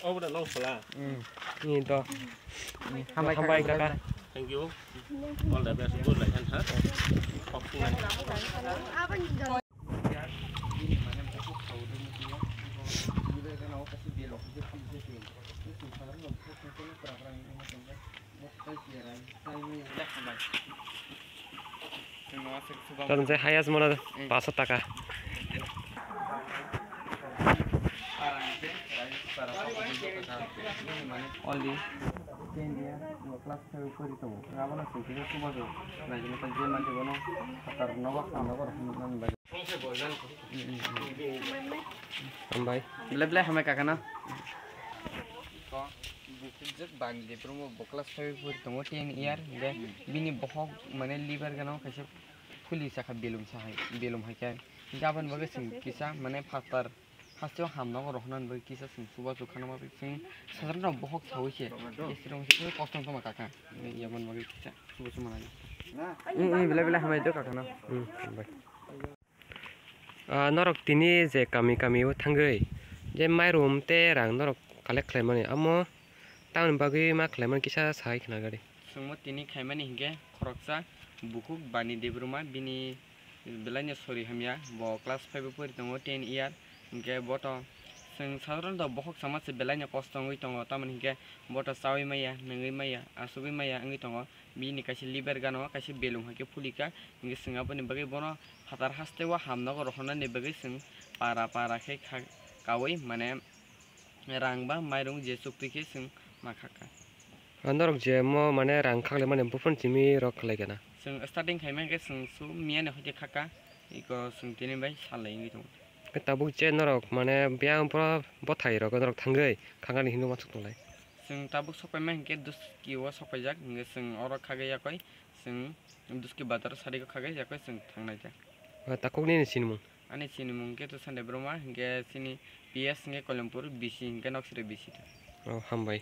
over the long fla. Nhìn to. Không bay cả. Thank you. All the best. Good like and hurt. Tadi saya hayas mana 500 taka. Only India, class 5 for it. Ravana Suki, Subaru, National German, Nova, Bye. Lebla Hamakana. Bang, the promo class 5 for 10 year, Bini Bohok, Manel Liver Gano, Police Saka Bilum Sahi, Bilum Hakan, Javan Vagasing, Kisa, Mane Patar. Hasil hamna ko rohnan bagi kisah subuh tu karena apa sih sebenarnya bohong tahu sih istirahat itu kosong sama kakak ini yang bagi kisah subuh semua lagi ini bila hamai itu kakak na baik norok tini je kami utanggai je mai room te rang norok kalek kleman amo tahun bagi mak kleman kisah sahai kena gari semua tini kleman hingga koroksa buku bani di rumah bini belanya sorry hamya bo kelas 5 pun tengok 10 year hingga boto sing saudara dah bohok sama sebelahnya kosong itu tengok taman hingga boto sawi maya nengai maya asubi maya ini tengok bini kasih liber gano kasih belum hingga pulika hingga sing apa nih bagi bono hatar haste wah hamna ko rohana nih bagi sing para ke kawai mana rangba mairung jesuk pikir sing makaka andorok jemo mana rangkak le mana bufun cimi rok lagi na sing starting kai mana ke sing su mian hoje kaka iko sing tini bai salai ini tengok tabuk je norok mana biang pro bothai rok norok tanggai kangani hindu masuk tolai sing tabuk sopai mah ke dus kiwa sopai jak nge sing orok kagay yakoi sing dus ki batar sari ko kagay yakoi sing tangnai jak takuk ni sinmung ani sinmung ke tu sande broma nge sini PS nge Kolempur bisi nge nok sire bisi oh hambai